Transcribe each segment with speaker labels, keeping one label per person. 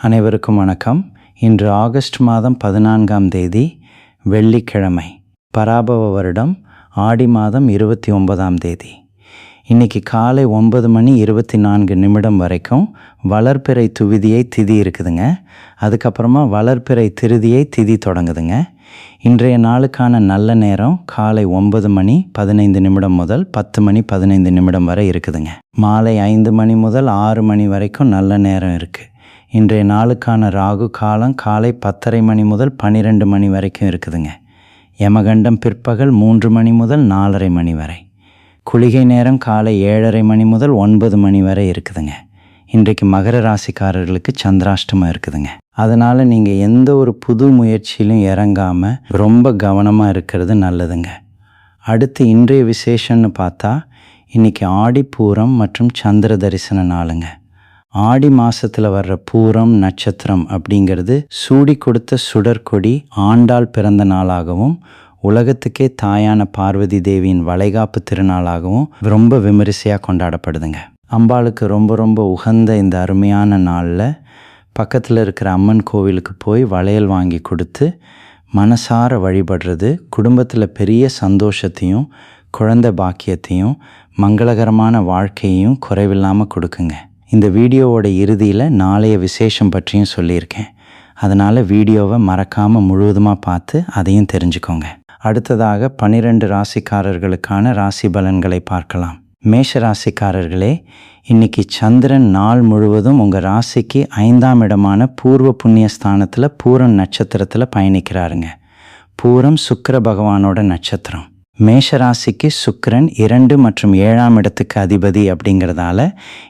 Speaker 1: அனைவருக்கும் வணக்கம். இன்று ஆகஸ்ட் மாதம் 14ஆம் தேதி வெள்ளிக்கிழமை, பராபவ வருடம் ஆடி மாதம் 29ஆம் தேதி. இன்றைக்கி காலை 9:24 வரைக்கும் வளர்பிறை துவிதியை திதி இருக்குதுங்க. அதுக்கப்புறமா வளர்பிறை திருதியை திதி தொடங்குதுங்க. இன்றைய நாளுக்கான நல்ல நேரம் காலை 9:15 முதல் 10:15 வரை இருக்குதுங்க. மாலை 5 மணி முதல் 6 மணி வரைக்கும் நல்ல நேரம் இருக்குது. இன்றைய நாளுக்கான ராகு காலம் காலை 10:30 முதல் 12 மணி வரைக்கும் இருக்குதுங்க. யமகண்டம் பிற்பகல் 3 மணி முதல் 4:30 வரை. குளிகை நேரம் காலை 7:30 முதல் 9 மணி வரை இருக்குதுங்க. இன்றைக்கு மகர ராசிக்காரர்களுக்கு சந்திராஷ்டமம் இருக்குதுங்க. அதனால் நீங்கள் எந்த ஒரு புது முயற்சியிலும் இறங்காமல் ரொம்ப கவனமாக இருக்கிறது நல்லதுங்க. அடுத்து இன்றைய விசேஷம்னு பார்த்தா இன்றைக்கி ஆடிப்பூரம் மற்றும் சந்திர தரிசன நாளுங்க. ஆடி மாதத்தில் வர்ற பூரம் நட்சத்திரம் அப்படிங்கிறது சூடி கொடுத்த சுடற்கொடி ஆண்டாள் பிறந்த நாளாகவும் உலகத்துக்கே தாயான பார்வதி தேவியின் வளைகாப்பு திருநாளாகவும் ரொம்ப விமரிசையாக கொண்டாடப்படுதுங்க. அம்பாளுக்கு ரொம்ப ரொம்ப உகந்த இந்த அருமையான நாளில் பக்கத்தில் இருக்கிற அம்மன் கோவிலுக்கு போய் வளையல் வாங்கி கொடுத்து மனசார வழிபடுறது குடும்பத்தில் பெரிய சந்தோஷத்தையும் குழந்தை பாக்கியத்தையும் மங்களகரமான வாழ்க்கையையும் குறைவில்லாமல் கொடுக்குங்க. இந்த வீடியோவோட இறுதியில் நாளைய விசேஷம் பற்றியும் சொல்லியிருக்கேன். அதனால் வீடியோவை மறக்காமல் முழுவதுமாக பார்த்து அதையும் தெரிஞ்சுக்கோங்க. அடுத்ததாக 12 ராசிக்காரர்களுக்கான ராசி பலன்களை பார்க்கலாம். மேஷ ராசிக்காரர்களே, இன்றைக்கி சந்திரன் நாள் முழுவதும் உங்கள் ராசிக்கு 5ஆம் இடமான பூர்வ புண்ணிய ஸ்தானத்தில் பூரம் நட்சத்திரத்தில் பயணிக்கிறாருங்க. பூரம் சுக்கிர பகவானோட நட்சத்திரம். மேஷராசிக்கு சுக்கிரன் 2 மற்றும் 7ஆம் இடத்துக்கு அதிபதி அப்படிங்கிறதால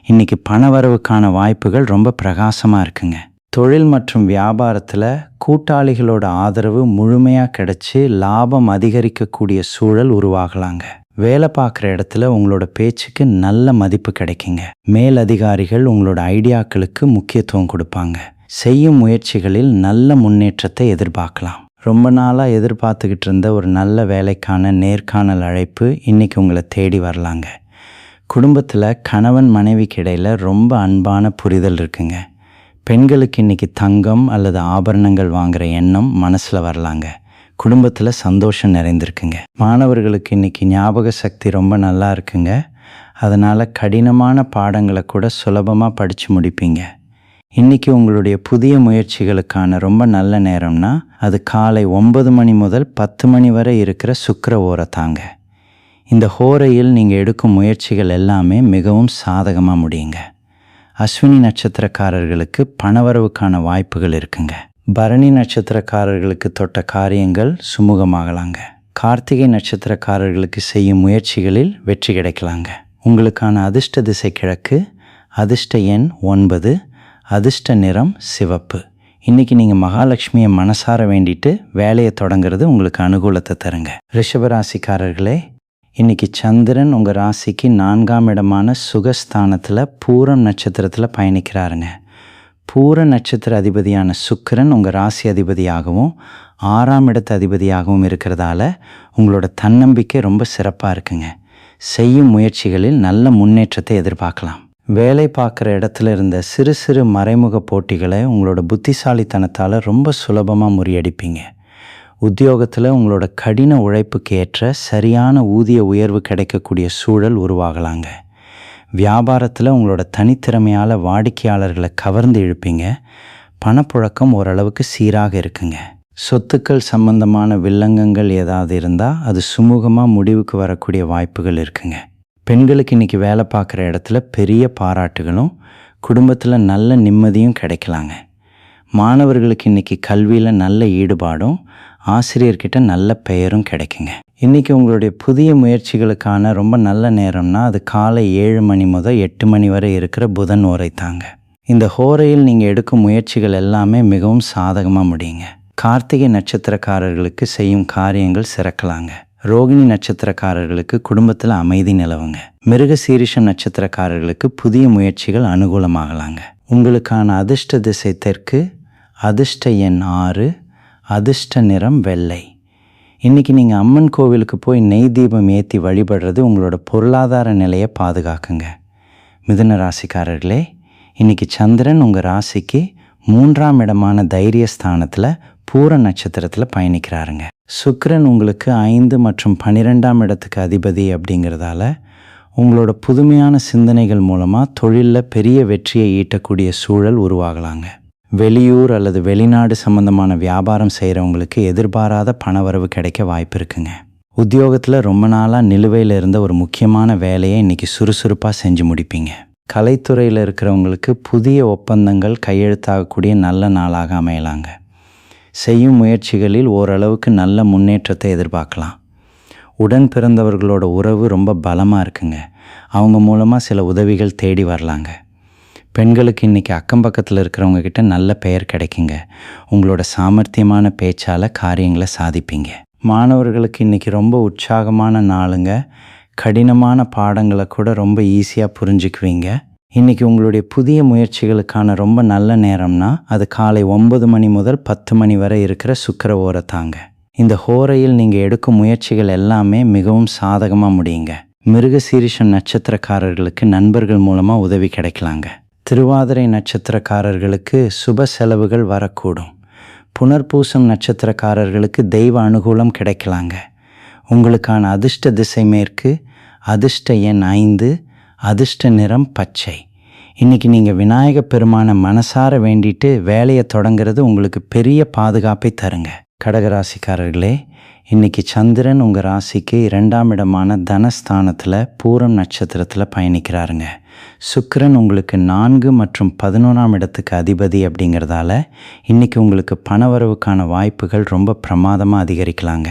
Speaker 1: இன்றைக்கி பணவரவுக்கான வாய்ப்புகள் ரொம்ப பிரகாசமாக இருக்குங்க. தொழில் மற்றும் வியாபாரத்தில் கூட்டாளிகளோட ஆதரவு முழுமையாக கிடைச்சி லாபம் அதிகரிக்கக்கூடிய சூழல் உருவாகலாங்க. வேலை பார்க்குற இடத்துல உங்களோட பேச்சுக்கு நல்ல மதிப்பு கிடைக்குங்க. மேலதிகாரிகள் உங்களோட ஐடியாக்களுக்கு முக்கியத்துவம் கொடுப்பாங்க. செய்யும் முயற்சிகளில் நல்ல முன்னேற்றத்தை எதிர்பார்க்கலாம். ரொம்ப நாளாக எதிர்பார்த்துக்கிட்டு இருந்த ஒரு நல்ல வேலைக்கான நேர்காணல் அழைப்பு இன்றைக்கி உங்களை தேடி வரலாங்க. குடும்பத்தில் கணவன் மனைவிக்கு இடையில் ரொம்ப அன்பான புரிதல் இருக்குங்க. பெண்களுக்கு இன்றைக்கி தங்கம் அல்லது ஆபரணங்கள் வாங்குகிற எண்ணம் மனசில் வரலாங்க. குடும்பத்தில் சந்தோஷம் நிறைந்திருக்குங்க. மாணவர்களுக்கு இன்றைக்கி ஞாபக சக்தி ரொம்ப நல்லா இருக்குங்க. அதனால் கடினமான பாடங்களை கூட சுலபமாக படித்து முடிப்பீங்க. இன்றைக்கி உங்களுடைய புதிய முயற்சிகளுக்கான ரொம்ப நல்ல நேரம்னா அது காலை 9 மணி முதல் 10 மணி வரை இருக்கிற சுக்கிர ஓரை தாங்க. இந்த ஹோரையில் நீங்கள் எடுக்கும் முயற்சிகள் எல்லாமே மிகவும் சாதகமாக முடியுங்க. அஸ்வினி நட்சத்திரக்காரர்களுக்கு பணவரவுக்கான வாய்ப்புகள் இருக்குங்க. பரணி நட்சத்திரக்காரர்களுக்கு தொட்ட காரியங்கள் சுமூகமாகலாங்க. கார்த்திகை நட்சத்திரக்காரர்களுக்கு செய்யும் முயற்சிகளில் வெற்றி கிடைக்கலாங்க. உங்களுக்கான அதிர்ஷ்ட திசை கிழக்கு, அதிர்ஷ்ட எண் 9, அதிர்ஷ்ட நிறம் சிவப்பு. இன்றைக்கி நீங்கள் மகாலட்சுமியை மனசார வேண்டிட்டு வேலையை தொடங்கிறது உங்களுக்கு அனுகூலத்தை தருங்க. ரிஷபராசிக்காரர்களே, இன்றைக்கி சந்திரன் உங்கள் ராசிக்கு 4ஆம் இடமான சுகஸ்தானத்தில் பூரம் நட்சத்திரத்தில் பயணிக்கிறாருங்க. பூர நட்சத்திர அதிபதியான சுக்கிரன் உங்கள் ராசி அதிபதியாகவும் 6ஆம் இடத்து அதிபதியாகவும் இருக்கிறதால உங்களோட தன்னம்பிக்கை ரொம்ப சிறப்பாக இருக்குங்க. செய்யும் முயற்சிகளில் நல்ல முன்னேற்றத்தை எதிர்பார்க்கலாம். வேலை பார்க்குற இடத்துல இருந்த சிறு சிறு மறைமுக போட்டிகளை உங்களோட புத்திசாலித்தனத்தால் ரொம்ப சுலபமாக முறியடிப்பீங்க. உத்தியோகத்தில் உங்களோட கடின உழைப்புக்கு ஏற்ற சரியான ஊதிய உயர்வு கிடைக்கக்கூடிய சூழல் உருவாகலாங்க. வியாபாரத்தில் உங்களோட தனித்திறமையால் வாடிக்கையாளர்களை கவர்ந்து இழுப்பீங்க. பணப்புழக்கம் ஓரளவுக்கு சீராக இருக்குங்க. சொத்துக்கள் சம்பந்தமான வில்லங்கங்கள் ஏதாவது இருந்தால் அது சுமூகமாக முடிவுக்கு வரக்கூடிய வாய்ப்புகள் இருக்குங்க. பெண்களுக்கு இன்றைக்கி வேலை பார்க்குற இடத்துல பெரிய பாராட்டுகளும் குடும்பத்தில் நல்ல நிம்மதியும் கிடைக்கலாங்க. மாணவர்களுக்கு இன்றைக்கி கல்வியில் நல்ல ஈடுபாடும் ஆசிரியர்கிட்ட நல்ல பெயரும் கிடைக்குங்க. இன்றைக்கி உங்களுடைய புதிய முயற்சிகளுக்கான ரொம்ப நல்ல நேரம்னா அது காலை 7 மணி முதல் 8 மணி வரை இருக்கிற புதன் ஓரை தாங்க. இந்த ஹோரையில் நீங்கள் எடுக்கும் முயற்சிகள் எல்லாமே மிகவும் சாதகமாக முடியுங்க. கார்த்திகை நட்சத்திரக்காரர்களுக்கு செய்யும் காரியங்கள் சிறக்கலாங்க. ரோகிணி நட்சத்திரக்காரர்களுக்கு குடும்பத்தில் அமைதி நிலவுங்க. மிருக சீரிஷம் நட்சத்திரக்காரர்களுக்கு புதிய முயற்சிகள் அனுகூலமாகலாங்க. உங்களுக்கான அதிர்ஷ்ட திசை தெற்கு, அதிர்ஷ்ட எண் 6, அதிர்ஷ்ட நிறம் வெள்ளை. இன்றைக்கி நீங்கள் அம்மன் கோவிலுக்கு போய் நெய் தீபம் ஏற்றி வழிபடுறது உங்களோட பொருளாதார நிலையை பாதுகாக்குங்க. மிதுன ராசிக்காரர்களே, இன்றைக்கி சந்திரன் உங்கள் ராசிக்கு 3ஆம் இடமான தைரியஸ்தானத்தில் பூர நட்சத்திரத்தில் பயணிக்கிறாருங்க. சுக்கிரன் உங்களுக்கு 5 மற்றும் 12ஆம் இடத்துக்கு அதிபதி அப்படிங்கிறதால உங்களோட புதுமையான சிந்தனைகள் மூலமாக தொழிலில் பெரிய வெற்றியை ஈட்டக்கூடிய சூழல் உருவாகலாங்க. வெளியூர் அல்லது வெளிநாடு சம்பந்தமான வியாபாரம் செய்கிறவங்களுக்கு எதிர்பாராத பணவரவு கிடைக்க வாய்ப்பு இருக்குங்க. உத்தியோகத்தில் ரொம்ப நாளாக நிலுவையில் இருந்த ஒரு முக்கியமான வேலையை இன்றைக்கி சுறுசுறுப்பாக செஞ்சு முடிப்பீங்க. கலைத்துறையில் இருக்கிறவங்களுக்கு புதிய ஒப்பந்தங்கள் கையெழுத்தாகக்கூடிய நல்ல நாளாக அமையலாங்க. செய்யும் முயற்சிகளில் ஓரளவுக்கு நல்ல முன்னேற்றத்தை எதிர்பார்க்கலாம். உடன் பிறந்தவர்களோட உறவு ரொம்ப பலமாக இருக்குங்க. அவங்க மூலமாக சில உதவிகள் தேடி வரலாங்க. பெண்களுக்கு இன்றைக்கி அக்கம் பக்கத்தில் இருக்கிறவங்க கிட்ட நல்ல பெயர் கிடைக்குங்க. உங்களோட சாமர்த்தியமான பேச்சால் காரியங்களை சாதிப்பீங்க. மாணவர்களுக்கு இன்றைக்கி ரொம்ப உற்சாகமான நாளுங்க. கடினமான பாடங்களை கூட ரொம்ப ஈஸியாக புரிஞ்சுக்குவீங்க. இன்றைக்கி உங்களுடைய புதிய முயற்சிகளுக்கான ரொம்ப நல்ல நேரம்னா அது காலை 9 மணி முதல் 10 மணி வரை இருக்கிற சுக்கிர ஓரை தாங்க. இந்த ஹோரையில் நீங்கள் எடுக்கும் முயற்சிகள் எல்லாமே மிகவும் சாதகமாக முடியுங்க. மிருகசீரிஷம் நட்சத்திரக்காரர்களுக்கு நண்பர்கள் மூலமாக உதவி கிடைக்கலாங்க. திருவாதிரை நட்சத்திரக்காரர்களுக்கு சுப செலவுகள் வரக்கூடும். புனர்பூசம் நட்சத்திரக்காரர்களுக்கு தெய்வ அனுகூலம் கிடைக்கலாங்க. உங்களுக்கான அதிர்ஷ்ட திசை மேற்கு, அதிர்ஷ்ட எண் 5, அதிர்ஷ்ட நிறம் பச்சை. இன்றைக்கி நீங்கள் விநாயக பெருமான மனசார வேண்டிட்டு வேலையை தொடங்கிறது உங்களுக்கு பெரிய பாதுகாப்பை தருங்க. கடகராசிக்காரர்களே, இன்றைக்கி சந்திரன் உங்கள் ராசிக்கு 2ஆம் இடமான தனஸ்தானத்தில் பூரம் நட்சத்திரத்தில் பயணிக்கிறாருங்க. சுக்கிரன் உங்களுக்கு 4 மற்றும் 11ஆம் இடத்துக்கு அதிபதி அப்படிங்கிறதால இன்றைக்கி உங்களுக்கு பணவரவுக்கான வாய்ப்புகள் ரொம்ப பிரமாதமாக அதிகரிக்கலாங்க.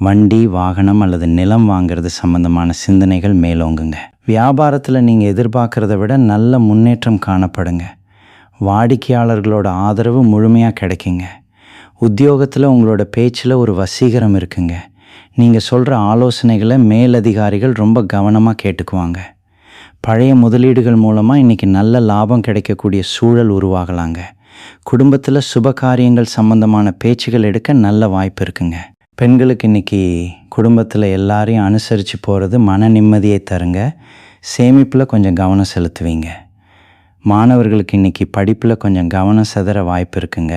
Speaker 1: வண்டி, வாகனம் அல்லது நிலம் வாங்கிறது சம்பந்தமான சிந்தனைகள் மேலோங்குங்க. வியாபாரத்தில் நீங்கள் எதிர்பார்க்குறத விட நல்ல முன்னேற்றம் காணப்படுங்க. வாடிக்கையாளர்களோட ஆதரவு முழுமையாக கிடைக்குங்க. உத்தியோகத்தில் உங்களோட பேச்சில் ஒரு வசீகரம் இருக்குங்க. நீங்கள் சொல்கிற ஆலோசனைகளை மேலதிகாரிகள் ரொம்ப கவனமாக கேட்டுக்குவாங்க. பழைய முதலீடுகள் மூலமாக இன்றைக்கி நல்ல லாபம் கிடைக்கக்கூடிய சூழல் உருவாகலாங்க. குடும்பத்தில் சுப காரியங்கள் சம்பந்தமான பேச்சுகள் எடுக்க நல்ல வாய்ப்பு இருக்குங்க. பெண்களுக்கு இன்றைக்கி குடும்பத்தில் எல்லாரையும் அனுசரித்து போகிறது மன நிம்மதியை தருங்க. சேமிப்பில் கொஞ்சம் கவனம் செலுத்துவீங்க. மாணவர்களுக்கு இன்றைக்கி படிப்பில் கொஞ்சம் கவனம் செதற வாய்ப்பு இருக்குங்க.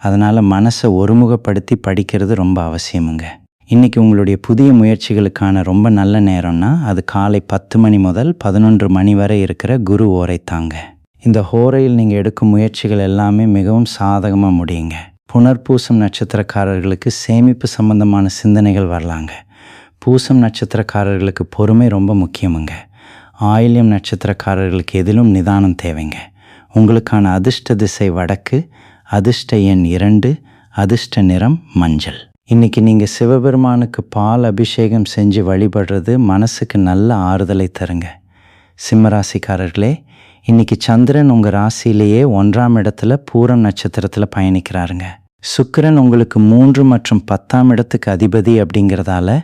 Speaker 1: அதனால் மனசை ஒருமுகப்படுத்தி படிக்கிறது ரொம்ப அவசியமுங்க. இன்றைக்கி உங்களுடைய புதிய முயற்சிகளுக்கான ரொம்ப நல்ல நேரம்னா அது காலை 10 மணி முதல் 11 மணி வரை இருக்கிற குரு ஓரை தாங்க. இந்த ஹோரையில் நீங்கள் எடுக்கும் முயற்சிகள் எல்லாமே மிகவும் சாதகமாக முடியுங்க. புனர்பூசம் நட்சத்திரக்காரர்களுக்கு சேமிப்பு சம்பந்தமான சிந்தனைகள் வரலாங்க. பூசம் நட்சத்திரக்காரர்களுக்கு பொறுமை ரொம்ப முக்கியமுங்க. ஆயில்யம் நட்சத்திரக்காரர்களுக்கு எதிலும் நிதானம் தேவைங்க. உங்களுக்கான அதிர்ஷ்ட திசை வடக்கு, அதிர்ஷ்ட எண் 2, அதிர்ஷ்ட நிறம் மஞ்சள். இன்றைக்கி நீங்கள் சிவபெருமானுக்கு பால் அபிஷேகம் செஞ்சு வழிபடுறது மனசுக்கு நல்ல ஆறுதலை தருங்க. சிம்மராசிக்காரர்களே, இன்றைக்கி சந்திரன் உங்கள் ராசியிலேயே 1ஆம் இடத்துல பூரம் நட்சத்திரத்தில் பயணிக்கிறாருங்க. சுக்கிரன் உங்களுக்கு 3 மற்றும் 10ஆம் இடத்துக்கு அதிபதி அப்படிங்கிறதால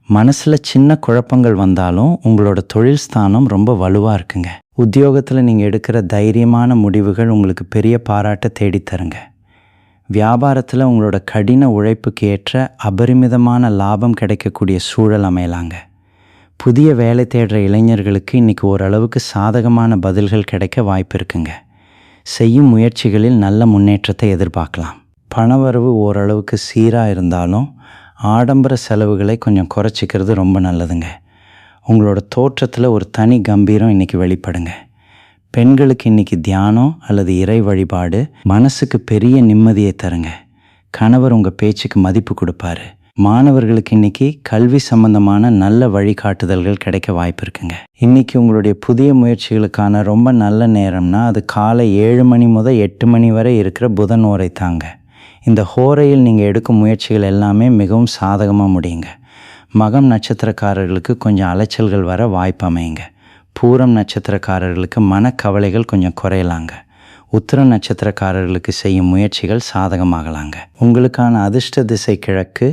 Speaker 1: மனசில் சின்ன குழப்பங்கள் வந்தாலும் உங்களோட தொழில் ஸ்தானம் ரொம்ப வலுவாக இருக்குங்க. உத்தியோகத்தில் நீங்கள் எடுக்கிற தைரியமான முடிவுகள் உங்களுக்கு பெரிய பாராட்டை தேடித்தருங்க. வியாபாரத்தில் உங்களோட கடின உழைப்புக்கு ஏற்ற அபரிமிதமான லாபம் கிடைக்கக்கூடிய சூழல் அமையலாங்க. புதிய வேலை தேடுற இளைஞர்களுக்கு இன்றைக்கி ஓரளவுக்கு சாதகமான பதில்கள் கிடைக்க வாய்ப்பு இருக்குங்க. செய்யும் முயற்சிகளில் நல்ல முன்னேற்றத்தை எதிர்பார்க்கலாம். பணவரவு ஓரளவுக்கு சீராக இருந்தாலும் ஆடம்பர செலவுகளை கொஞ்சம் குறைச்சிக்கிறது ரொம்ப நல்லதுங்க. உங்களோட தோற்றத்தில் ஒரு தனி கம்பீரம் இன்றைக்கி வெளிப்படுங்க. பெண்களுக்கு இன்றைக்கி தியானம் அல்லது இறை வழிபாடு மனசுக்கு பெரிய நிம்மதியை தருங்க. கணவர் உங்கள் பேச்சுக்கு மதிப்பு கொடுப்பாரு. மாணவர்களுக்கு இன்றைக்கி கல்வி சம்பந்தமான நல்ல வழிகாட்டுதல்கள் கிடைக்க வாய்ப்பு இருக்குங்க. இன்றைக்கி உங்களுடைய புதிய முயற்சிகளுக்கான ரொம்ப நல்ல நேரம்னா அது காலை 7 மணி முதல் 8 மணி வரை இருக்கிற புதன் ஓரை தாங்க. இந்த ஹோரையில் நீங்கள் எடுக்கும் முயற்சிகள் எல்லாமே மிகவும் சாதகமாக முடியுங்க. மகம் நட்சத்திரக்காரர்களுக்கு கொஞ்சம் அலைச்சல்கள் வர வாய்ப்பு அமையுங்க. பூரம் நட்சத்திரக்காரர்களுக்கு மனக்கவலைகள் கொஞ்சம் குறையலாங்க. உத்திர நட்சத்திரக்காரர்களுக்கு செய்யும் முயற்சிகள் சாதகமாகலாங்க. உங்களுக்கான அதிர்ஷ்ட திசை கிழக்கு,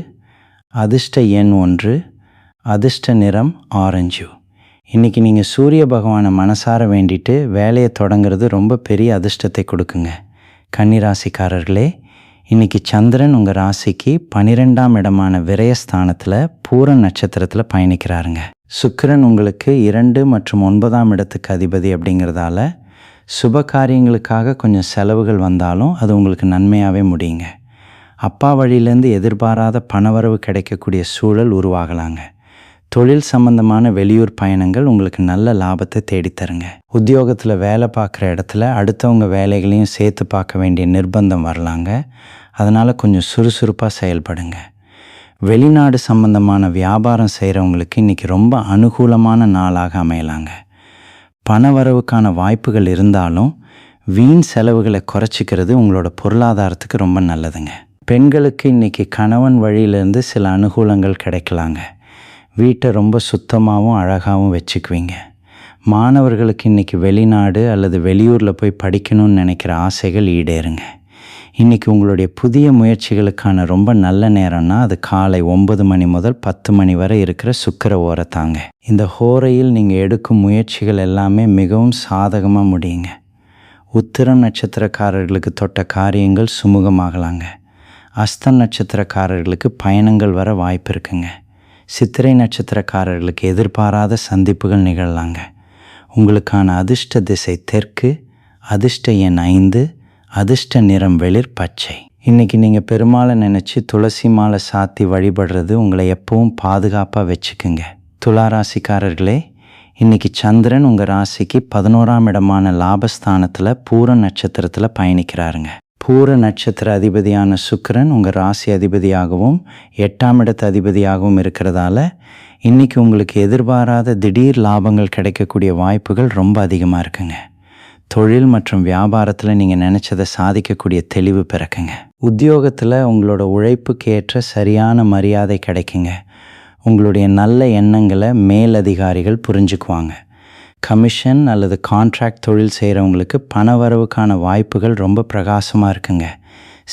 Speaker 1: அதிர்ஷ்ட எண் 1, அதிர்ஷ்ட நிறம் ஆரஞ்சு. இன்றைக்கி நீங்கள் சூரிய பகவானை மனசார வேண்டிட்டு வேலையை தொடங்கிறது ரொம்ப பெரிய அதிர்ஷ்டத்தை கொடுக்குங்க. கன்னிராசிக்காரர்களே, இன்றைக்கி சந்திரன் உங்கள் ராசிக்கு 12ஆம் இடமான விரயஸ்தானத்தில் பூர நட்சத்திரத்தில் பயணிக்கிறாருங்க. சுக்கிரன் உங்களுக்கு 2 மற்றும் 9ஆம் இடத்துக்கு அதிபதி அப்படிங்கிறதால சுப காரியங்களுக்காக கொஞ்சம் செலவுகள் வந்தாலும் அது உங்களுக்கு நன்மையாகவே முடியுங்க. அப்பா வழியிலேருந்து எதிர்பாராத பணவரவு கிடைக்கக்கூடிய சூழல் உருவாகலாங்க. தொழில் சம்பந்தமான வெளியூர் பயணங்கள் உங்களுக்கு நல்ல லாபத்தை தேடித்தருங்க. உத்தியோகத்தில் வேலை பார்க்குற இடத்துல அடுத்தவங்க வேலைகளையும் சேர்த்து பார்க்க வேண்டிய நிர்பந்தம் வரலாங்க. அதனால் கொஞ்சம் சுறுசுறுப்பாக செயல்படுங்க. வெளிநாடு சம்பந்தமான வியாபாரம் செய்கிறவங்களுக்கு இன்றைக்கி ரொம்ப அனுகூலமான நாளாக அமையலாங்க. பணவரவுக்கான வாய்ப்புகள் இருந்தாலும் வீண் செலவுகளை குறைச்சிக்கிறது உங்களோட பொருளாதாரத்துக்கு ரொம்ப நல்லதுங்க. பெண்களுக்கு இன்றைக்கி கணவன் வழியிலேருந்து சில அனுகூலங்கள் கிடைக்கலாங்க. வீட்டை ரொம்ப சுத்தமாகவும் அழகாகவும் வச்சுக்குவீங்க. மாணவர்களுக்கு இன்றைக்கி வெளிநாடு அல்லது வெளியூரில் போய் படிக்கணும்னு நினைக்கிற ஆசைகள் ஈடேறுங்க. இன்றைக்கி உங்களுடைய புதிய முயற்சிகளுக்கான ரொம்ப நல்ல நேரம்னா அது காலை 9 மணி முதல் 10 மணி வரை இருக்கிற சுக்கிர ஓரத்தாங்க. இந்த ஹோரையில் நீங்கள் எடுக்கும் முயற்சிகள் எல்லாமே மிகவும் சாதகமாக முடியுங்க. உத்திரம் நட்சத்திரக்காரர்களுக்கு தொட்ட காரியங்கள் சுமூகமாகலாங்க. அஸ்தம் நட்சத்திரக்காரர்களுக்கு பயணங்கள் வர வாய்ப்பு இருக்குங்க. சித்திரை நட்சத்திரக்காரர்களுக்கு எதிர்பாராத சந்திப்புகள் நிகழலாங்க. உங்களுக்கான அதிர்ஷ்ட திசை தெற்கு, அதிர்ஷ்ட எண் 5, அதிர்ஷ்ட நிறம் வெளிர் பச்சை. இன்றைக்கி நீங்கள் பெருமாளை நினச்சி துளசி மாலை சாத்தி வழிபடுறது உங்களை எப்பவும் பாதுகாப்பாக வச்சுக்குங்க. துலா ராசிக்காரர்களே, இன்றைக்கி சந்திரன் உங்கள் ராசிக்கு 11ஆம் இடமான லாபஸ்தானத்தில் பூர நட்சத்திரத்தில் பயணிக்கிறாருங்க. பூர நட்சத்திர அதிபதியான சுக்கிரன் உங்கள் ராசி அதிபதியாகவும் 8ஆம் இடத்து அதிபதியாகவும் இருக்கிறதால இன்றைக்கி உங்களுக்கு எதிர்பாராத திடீர் லாபங்கள் கிடைக்கக்கூடிய வாய்ப்புகள் ரொம்ப அதிகமாக இருக்குங்க. தொழில் மற்றும் வியாபாரத்தில் நீங்கள் நினச்சதை சாதிக்கக்கூடிய தெளிவு பிறக்குங்க. உத்தியோகத்தில் உங்களோட உழைப்புக்கு ஏற்ற சரியான மரியாதை கிடைக்குங்க. உங்களுடைய நல்ல எண்ணங்களை மேலதிகாரிகள் புரிஞ்சுக்குவாங்க. கமிஷன் அல்லது கான்ட்ராக்ட் தொழில் செய்கிறவங்களுக்கு பண வரவுக்கான வாய்ப்புகள் ரொம்ப பிரகாசமாக இருக்குங்க.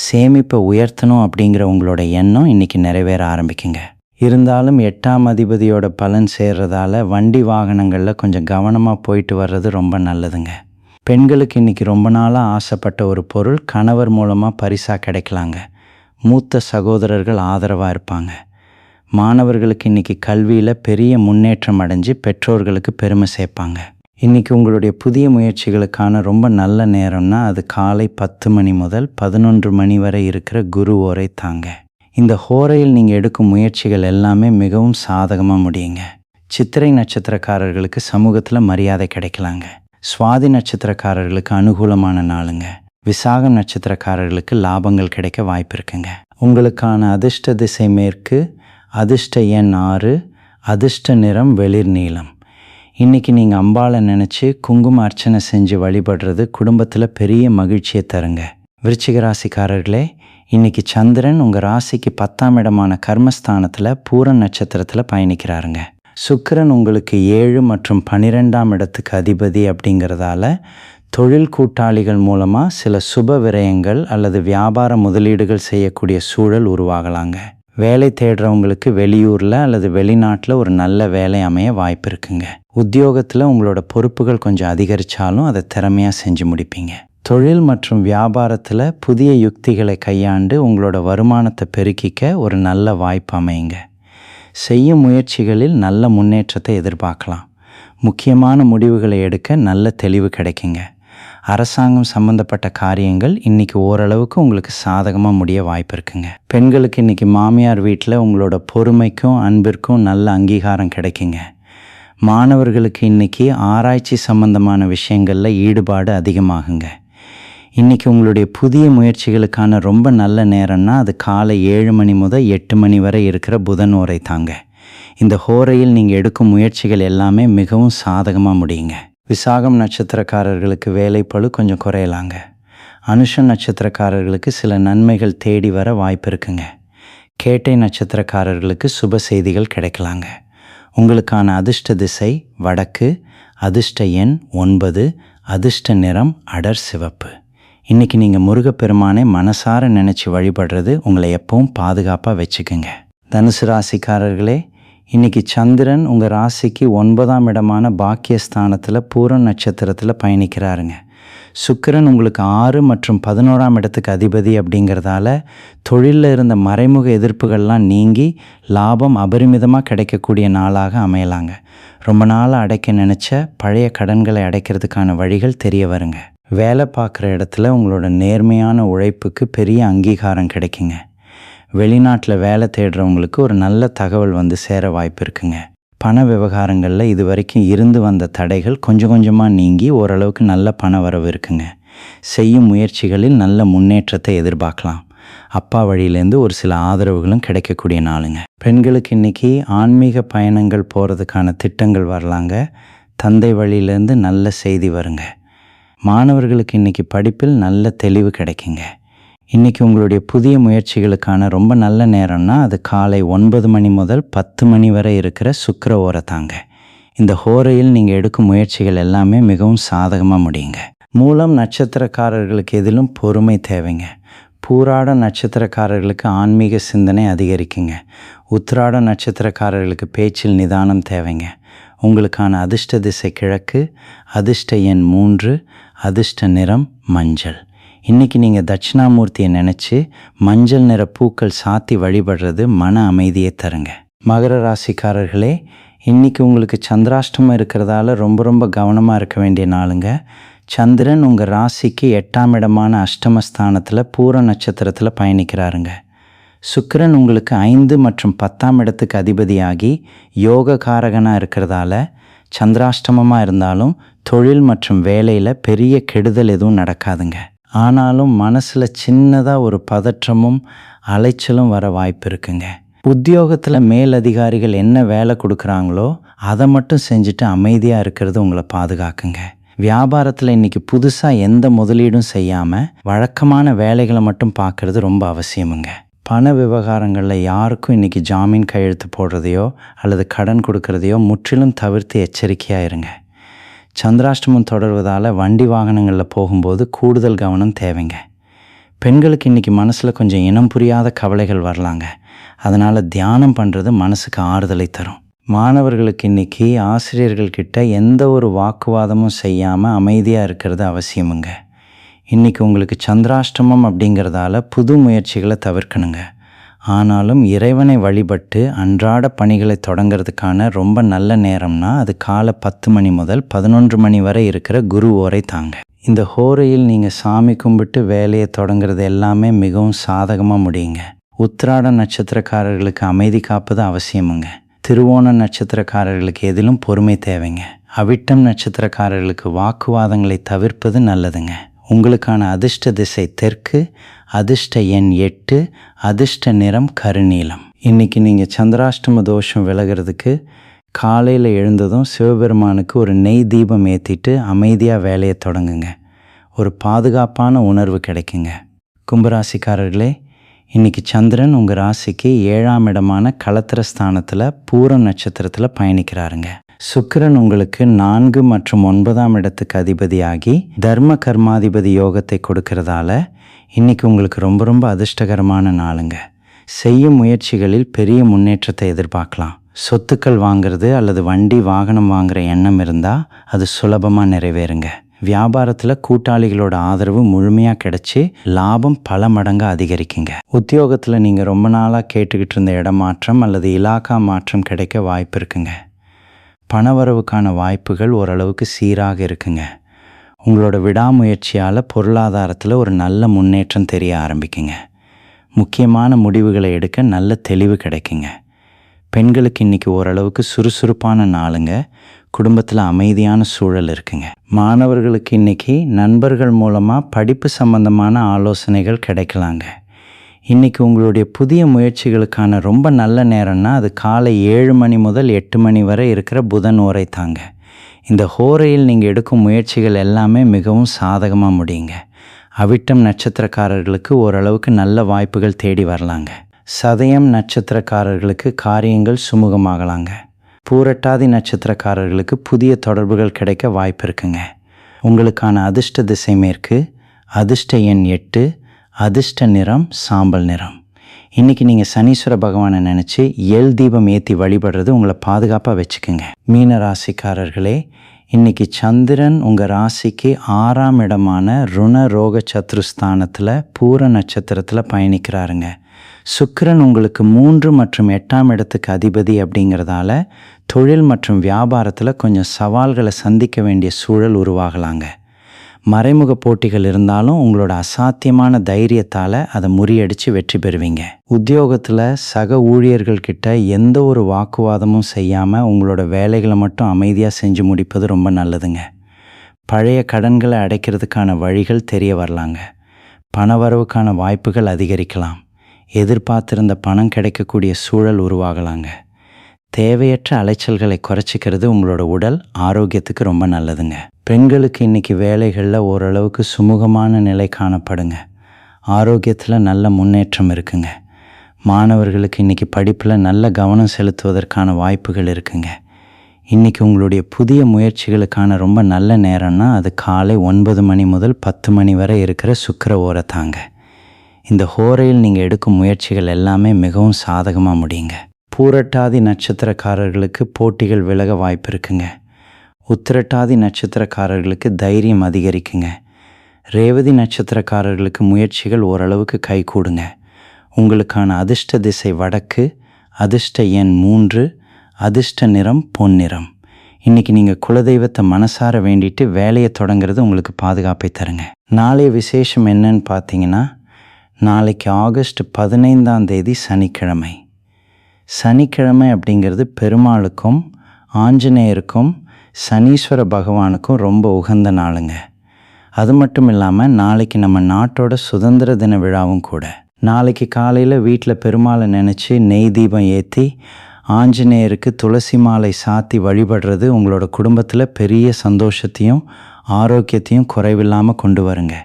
Speaker 1: சேமிப்பை உயர்த்தணும் அப்படிங்கிற உங்களோட எண்ணம் இன்றைக்கி நிறைவேற ஆரம்பிக்குங்க. இருந்தாலும் 8ஆம் அதிபதியோட பலன் சேர்றதால வண்டி வாகனங்களில் கொஞ்சம் கவனமாக போயிட்டு வர்றது ரொம்ப நல்லதுங்க. பெண்களுக்கு இன்றைக்கி ரொம்ப நாளாக ஆசைப்பட்ட ஒரு பொருள் கணவர் மூலமாக பரிசாக கிடைக்கலாங்க. மூத்த சகோதரர்கள் ஆதரவாக இருப்பாங்க. மாணவர்களுக்கு இன்றைக்கி கல்வியில் பெரிய முன்னேற்றம் அடைஞ்சு பெற்றோர்களுக்கு பெருமை சேர்ப்பாங்க. இன்றைக்கி உங்களுடைய புதிய முயற்சிகளுக்கான ரொம்ப நல்ல நேரம்னா அது காலை 10 மணி முதல் 11 மணி வரை இருக்கிற குரு ஓரை தாங்க. இந்த ஹோரையில் நீங்கள் எடுக்கும் முயற்சிகள் எல்லாமே மிகவும் சாதகமாக முடியுங்க. சித்திரை நட்சத்திரக்காரர்களுக்கு சமூகத்தில் மரியாதை கிடைக்கலாங்க. சுவாதி நட்சத்திரக்காரர்களுக்கு அனுகூலமான நாளுங்க. விசாகம் நட்சத்திரக்காரர்களுக்கு லாபங்கள் கிடைக்க வாய்ப்பு இருக்குங்க. உங்களுக்கான அதிர்ஷ்ட திசை மேற்கு, அதிர்ஷ்ட எண் 6, அதிர்ஷ்ட நிறம் வெளிர் நீலம். இன்றைக்கி நீங்கள் அம்பாளை நினச்சி குங்கும அர்ச்சனை செஞ்சு வழிபடுறது குடும்பத்தில் பெரிய மகிழ்ச்சியை தருங்க. விருச்சிக ராசிக்காரர்களே, இன்றைக்கி சந்திரன் உங்கள் ராசிக்கு 10ஆம் இடமான கர்மஸ்தானத்தில் பூர நட்சத்திரத்தில் பயணிக்கிறாருங்க. சுக்கிரன் உங்களுக்கு 7 மற்றும் 12ஆம் இடத்துக்கு அதிபதி அப்படிங்கிறதால தொழில் கூட்டாளிகள் மூலமாக சில சுப விரயங்கள் அல்லது வியாபார முதலீடுகள் செய்யக்கூடிய சூழல் உருவாகலாங்க. வேலை தேடுறவங்களுக்கு வெளியூரில் அல்லது வெளிநாட்டில் ஒரு நல்ல வேலை அமைய வாய்ப்பு இருக்குங்க. உத்தியோகத்தில் உங்களோட பொறுப்புகள் கொஞ்சம் அதிகரித்தாலும் அதை திறமையாக செஞ்சு முடிப்பீங்க. தொழில் மற்றும் வியாபாரத்தில் புதிய யுக்திகளை கையாண்டு உங்களோட வருமானத்தை பெருக்கிக்க ஒரு நல்ல வாய்ப்பு அமையுங்க. செய்யும் முயற்சிகளில் நல்ல முன்னேற்றத்தை எதிர்பார்க்கலாம். முக்கியமான முடிவுகளை எடுக்க நல்ல தெளிவு கிடைக்குங்க. அரசாங்கம் சம்பந்தப்பட்ட காரியங்கள் இன்றைக்கி ஓரளவுக்கு உங்களுக்கு சாதகமாக முடிய வாய்ப்பு இருக்குங்க. பெண்களுக்கு இன்றைக்கி மாமியார் வீட்டில் உங்களோட பொறுமைக்கும் அன்பிற்கும் நல்ல அங்கீகாரம் கிடைக்குங்க. மாணவர்களுக்கு இன்றைக்கி ஆராய்ச்சி சம்பந்தமான விஷயங்களில் ஈடுபாடு அதிகமாகுங்க. இன்றைக்கி உங்களுடைய புதிய முயற்சிகளுக்கான ரொம்ப நல்ல நேரம்னா அது காலை 7 மணி முதல் 8 மணி வரை இருக்கிற புதன் ஓரை தாங்க. இந்த ஹோரையில் நீங்கள் எடுக்கும் முயற்சிகள் எல்லாமே மிகவும் சாதகமாக முடியுங்க. விசாகம் நட்சத்திரக்காரர்களுக்கு வேலைப்பளு கொஞ்சம் குறையலாங்க. அனுஷம் நட்சத்திரக்காரர்களுக்கு சில நன்மைகள் தேடி வர வாய்ப்பு இருக்குங்க. கேட்டை நட்சத்திரக்காரர்களுக்கு சுப செய்திகள் கிடைக்கலாங்க. உங்களுக்கான அதிர்ஷ்ட திசை வடக்கு, அதிர்ஷ்ட எண் 9, அதிர்ஷ்ட நிறம் அடர் சிவப்பு. இன்றைக்கி நீங்கள் முருகப்பெருமானை மனசார நினச்சி வழிபடுறது உங்களை எப்பவும் பாதுகாப்பாக வச்சுக்குங்க. தனுசு ராசிக்காரர்களே, இன்றைக்கி சந்திரன் உங்கள் ராசிக்கு 9ஆம் இடமான பாக்கியஸ்தானத்தில் பூரம் நட்சத்திரத்தில் பயணிக்கிறாருங்க. சுக்கிரன் உங்களுக்கு 6 மற்றும் 11ஆம் இடத்துக்கு அதிபதி அப்படிங்கிறதால தொழிலில் இருந்த மறைமுக எதிர்ப்புகள்லாம் நீங்கி லாபம் அபரிமிதமாக கிடைக்கக்கூடிய நாளாக அமையலாங்க. ரொம்ப நாளாக அடைக்க நினச்ச பழைய கடன்களை அடைக்கிறதுக்கான வழிகள் தெரிய வருங்க. வேலை பார்க்குற இடத்துல உங்களோட நேர்மையான உழைப்புக்கு பெரிய அங்கீகாரம் கிடைக்குங்க. வெளிநாட்டில் வேலை தேடுறவங்களுக்கு ஒரு நல்ல தகவல் வந்து சேர வாய்ப்பு இருக்குங்க. பண விவகாரங்களில் இது வரைக்கும் இருந்து வந்த தடைகள் கொஞ்சம் கொஞ்சமாக நீங்கி ஓரளவுக்கு நல்ல பண வரவு இருக்குங்க. செய்யும் முயற்சிகளில் நல்ல முன்னேற்றத்தை எதிர்பார்க்கலாம். அப்பா வழியிலேருந்து ஒரு சில ஆதரவுகளும் கிடைக்கக்கூடிய நாளுங்க. பெண்களுக்கு இன்றைக்கி ஆன்மீக பயணங்கள் போகிறதுக்கான திட்டங்கள் வரலாங்க. தந்தை வழியிலேருந்து நல்ல செய்தி வருங்க. மாணவர்களுக்கு இன்றைக்கி படிப்பில் நல்ல தெளிவு கிடைக்குங்க. இன்றைக்கி உங்களுடைய புதிய முயற்சிகளுக்கான ரொம்ப நல்ல நேரம்னா அது காலை 9 மணி முதல் 10 மணி வரை இருக்கிற சுக்கிர ஓரை தாங்க. இந்த ஹோரையில் நீங்கள் எடுக்கும் முயற்சிகள் எல்லாமே மிகவும் சாதகமாக முடியுங்க. மூலம் நட்சத்திரக்காரர்களுக்கு எதிலும் பொறுமை தேவைங்க. பூராட நட்சத்திரக்காரர்களுக்கு ஆன்மீக சிந்தனை அதிகரிக்குங்க. உத்திராட நட்சத்திரக்காரர்களுக்கு பேச்சில் நிதானம் தேவைங்க. உங்களுக்கான அதிர்ஷ்ட திசை கிழக்கு, அதிர்ஷ்ட எண் 3, அதிர்ஷ்ட நிறம் மஞ்சள். இன்றைக்கி நீங்கள் தட்சிணாமூர்த்தியை நினச்சி மஞ்சள் நிற பூக்கள் சாத்தி வழிபடுறது மன அமைதியை தருங்க. மகர ராசிக்காரர்களே, இன்றைக்கி உங்களுக்கு சந்திராஷ்டமம் இருக்கிறதால ரொம்ப கவனமாக இருக்க வேண்டிய நாளுங்க. சந்திரன் உங்கள் ராசிக்கு 8ஆம் இடமான அஷ்டமஸ்தானத்தில் பூர நட்சத்திரத்தில் பயணிக்கிறாருங்க. சுக்கிரன் உங்களுக்கு 5 மற்றும் 10ஆம் இடத்துக்கு அதிபதியாகி யோக காரகனாக இருக்கிறதால சந்திராஷ்டமமாக இருந்தாலும் தொழில் மற்றும் வேலையில் பெரிய கெடுதல் எதுவும் நடக்காதுங்க. ஆனாலும் மனசில் சின்னதாக ஒரு பதற்றமும் அலைச்சலும் வர வாய்ப்பு இருக்குங்க. உத்தியோகத்தில் மேலதிகாரிகள் என்ன வேலை கொடுக்குறாங்களோ அதை மட்டும் செஞ்சுட்டு அமைதியாக இருக்கிறது உங்களை பாதுகாக்குங்க. வியாபாரத்தில் இன்றைக்கி புதுசாக எந்த முதலீடும் செய்யாமல் வழக்கமான வேலைகளை மட்டும் பார்க்குறது ரொம்ப அவசியமுங்க. பண விவகாரங்களில் யாருக்கும் இன்றைக்கி ஜாமீன் கையெழுத்து போடுறதையோ அல்லது கடன் கொடுக்கறதையோ முற்றிலும் தவிர்த்து எச்சரிக்கையாக இருங்க. சந்திராஷ்டமம் தொடர்வதால் வண்டி வாகனங்களில் போகும்போது கூடுதல் கவனம் தேவைங்க. பெண்களுக்கு இன்றைக்கி மனசில் கொஞ்சம் இனம் புரியாத கவலைகள் வரலாங்க. அதனால் தியானம் பண்ணுறது மனசுக்கு ஆறுதலை தரும். மாணவர்களுக்கு இன்றைக்கி ஆசிரியர்கள்கிட்ட எந்த ஒரு வாக்குவாதமும் செய்யாமல் அமைதியாக இருக்கிறது அவசியமுங்க. இன்றைக்கி உங்களுக்கு சந்திராஷ்டமம் அப்படிங்கிறதால புது முயற்சிகளை தவிர்க்கணுங்க. ஆனாலும் இறைவனை வழிபட்டு அன்றாட பணிகளை தொடங்கிறதுக்கான ரொம்ப நல்ல நேரம்னா அது காலை 10 மணி முதல் 11 மணி வரை இருக்கிற குரு ஓரை தாங்க. இந்த ஹோரையில் நீங்கள் சாமி கும்பிட்டு வேலையை தொடங்கிறது எல்லாமே மிகவும் சாதகமாக முடியுங்க. உத்திராட நட்சத்திரக்காரர்களுக்கு அமைதி காப்பது அவசியமுங்க. திருவோண நட்சத்திரக்காரர்களுக்கு எதிலும் பொறுமை தேவைங்க. அவிட்டம் நட்சத்திரக்காரர்களுக்கு வாக்குவாதங்களை தவிர்ப்பது நல்லதுங்க. உங்களுக்கான அதிர்ஷ்ட திசை தெற்கு, அதிர்ஷ்ட எண் 8, அதிர்ஷ்ட நிறம் கருநீலம். இன்றைக்கி நீங்கள் சந்திராஷ்டம தோஷம் விலகிறதுக்கு காலையில் எழுந்ததும் சிவபெருமானுக்கு ஒரு நெய் தீபம் ஏற்றிட்டு அமைதியாக வேலையை தொடங்குங்க. ஒரு பாதுகாப்பான உணர்வு கிடைக்குங்க. கும்பராசிக்காரர்களே, இன்றைக்கி சந்திரன் உங்கள் ராசிக்கு 7ஆம் இடமான களத்திரஸ்தானத்தில் பூர நட்சத்திரத்தில் பயணிக்கிறாருங்க. சுக்கிரன் உங்களுக்கு 4 மற்றும் 9ஆம் இடத்துக்கு அதிபதியாகி தர்ம கர்மாதிபதி யோகத்தை கொடுக்கறதால இன்றைக்கி உங்களுக்கு ரொம்ப அதிர்ஷ்டகரமான நாளுங்க. செய்யும் முயற்சிகளில் பெரிய முன்னேற்றத்தை எதிர்பார்க்கலாம். சொத்துக்கள் வாங்கிறது அல்லது வண்டி வாகனம் வாங்குகிற எண்ணம் இருந்தால் அது சுலபமாக நிறைவேறுங்க. வியாபாரத்தில் கூட்டாளிகளோட ஆதரவு முழுமையாக கிடைச்சி லாபம் பல மடங்கு அதிகரிக்குங்க. உத்தியோகத்தில் நீங்கள் ரொம்ப நாளாக கேட்டுக்கிட்டு இருந்த இடமாற்றம் அல்லது இலாக்கா மாற்றம் கிடைக்க வாய்ப்பு இருக்குங்க. பணவரவுக்கான வாய்ப்புகள் ஓரளவுக்கு சீராக இருக்குங்க. உங்களோட விடாமுயற்சியால் பொருளாதாரத்தில் ஒரு நல்ல முன்னேற்றம் தெரிய ஆரம்பிக்குங்க. முக்கியமான முடிவுகளை எடுக்க நல்ல தெளிவு கிடைக்குங்க. பெண்களுக்கு இன்றைக்கி ஓரளவுக்கு சுறுசுறுப்பான நாளுங்க. குடும்பத்தில் அமைதியான சூழல் இருக்குங்க. மாணவர்களுக்கு இன்றைக்கி நண்பர்கள் மூலமாக படிப்பு சம்பந்தமான ஆலோசனைகள் கிடைக்கலாங்க. இன்றைக்கி உங்களுடைய புதிய முயற்சிகளுக்கான ரொம்ப நல்ல நேரம்னா அது காலை 7 மணி முதல் 8 மணி வரை இருக்கிற புதன் ஓரை தாங்க. இந்த ஹோரையில் நீங்கள் எடுக்கும் முயற்சிகள் எல்லாமே மிகவும் சாதகமாக முடியுங்க. அவிட்டம் நட்சத்திரக்காரர்களுக்கு ஓரளவுக்கு நல்ல வாய்ப்புகள் தேடி வரலாங்க. சதயம் நட்சத்திரக்காரர்களுக்கு காரியங்கள் சுமூகமாகலாங்க. பூரட்டாதி நட்சத்திரக்காரர்களுக்கு புதிய தொடர்புகள் கிடைக்க வாய்ப்பு இருக்குங்க. உங்களுக்கான அதிர்ஷ்ட திசை மேற்கு, அதிர்ஷ்ட எண் 8, அதிர்ஷ்ட நிறம் சாம்பல் நிறம். இன்றைக்கி நீங்கள் சனீஸ்வர பகவானை நினச்சி எல் தீபம் ஏற்றி வழிபடுறது உங்களை பாதுகாப்பாக வச்சுக்குங்க. மீன ராசிக்காரர்களே, இன்றைக்கி சந்திரன் உங்கள் ராசிக்கு 6ஆம் இடமான ருண ரோக சத்ருஸ்தானத்தில் பூர நட்சத்திரத்தில் பயணிக்கிறாருங்க. சுக்கிரன் உங்களுக்கு 3 மற்றும் 8ஆம் இடத்துக்கு அதிபதி அப்படிங்கிறதால தொழில் மற்றும் வியாபாரத்தில் கொஞ்சம் சவால்களை சந்திக்க வேண்டிய சூழல் உருவாகலாங்க. மறைமுக போட்டிகள் இருந்தாலும் உங்களோட அசாத்தியமான தைரியத்தால் அதை முறியடித்து வெற்றி பெறுவீங்க. உத்தியோகத்தில் சக ஊழியர்கள்கிட்ட எந்த ஒரு வாக்குவாதமும் செய்யாமல் உங்களோட வேலைகளை மட்டும் அமைதியாக செஞ்சு முடிப்பது ரொம்ப நல்லதுங்க. பழைய கடன்களை அடைக்கிறதுக்கான வழிகள் தெரிய வரலாங்க. பணவரவுக்கான வாய்ப்புகள் அதிகரிக்கலாம். எதிர்பார்த்திருந்த பணம் கிடைக்கக்கூடிய சூழல் உருவாகலாங்க. தேவையற்ற அலைச்சல்களை குறைச்சிக்கிறது உங்களோட உடல் ஆரோக்கியத்துக்கு ரொம்ப நல்லதுங்க. பெண்களுக்கு இன்றைக்கி வேலைகளில் ஓரளவுக்கு சுமூகமான நிலை காணப்படுங்க. ஆரோக்கியத்தில் நல்ல முன்னேற்றம் இருக்குங்க. மாணவர்களுக்கு இன்றைக்கி படிப்பில் நல்ல கவனம் செலுத்துவதற்கான வாய்ப்புகள் இருக்குங்க. இன்றைக்கி உங்களுடைய புதிய முயற்சிகளுக்கான ரொம்ப நல்ல நேரம்னா அது காலை 9 மணி முதல் 10 மணி வரை இருக்கிற சுக்கிர ஓரை தாங்க. இந்த ஹோரையில் நீங்கள் எடுக்கும் முயற்சிகள் எல்லாமே மிகவும் சாதகமாக முடியுங்க. பூரட்டாதி நட்சத்திரக்காரர்களுக்கு போட்டிகள் விலக வாய்ப்பு இருக்குங்க. உத்திரட்டாதி நட்சத்திரக்காரர்களுக்கு தைரியம் அதிகரிக்குங்க. ரேவதி நட்சத்திரக்காரர்களுக்கு முயற்சிகள் ஓரளவுக்கு கைகூடுங்க. உங்களுக்கான அதிர்ஷ்ட திசை வடக்கு, அதிர்ஷ்ட எண் 3, அதிர்ஷ்ட நிறம் பொன்னிறம். இன்றைக்கி நீங்கள் குலதெய்வத்தை மனசார வேண்டிட்டு வேலையை தொடங்கிறது உங்களுக்கு பாதுகாப்பை தருங்க. நாளைய விசேஷம் என்னன்னு பார்த்தீங்கன்னா, நாளைக்கு ஆகஸ்ட் 15ஆம் தேதி சனிக்கிழமை. சனிக்கிழமை அப்படிங்கிறது பெருமாளுக்கும் ஆஞ்சநேயருக்கும் சனீஸ்வர பகவானுக்கும் ரொம்ப உகந்த நாளுங்க. அது மட்டும் இல்லாமல் நாளைக்கு நம்ம நாட்டோட சுதந்திர தின விழாவும் கூட. நாளைக்கு காலையில் வீட்டில் பெருமாளை நினச்சி நெய் தீபம் ஏற்றி ஆஞ்சநேயருக்கு துளசி மாலை சாத்தி வழிபடுறது உங்களோட குடும்பத்தில் பெரிய சந்தோஷத்தையும் ஆரோக்கியத்தையும் குறைவில்லாமல் கொண்டு வருங்க.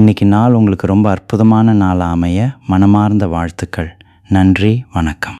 Speaker 1: இன்றைக்கி நாள் உங்களுக்கு ரொம்ப அற்புதமான நாளாக அமைய மனமார்ந்த வாழ்த்துக்கள். நன்றி, வணக்கம்.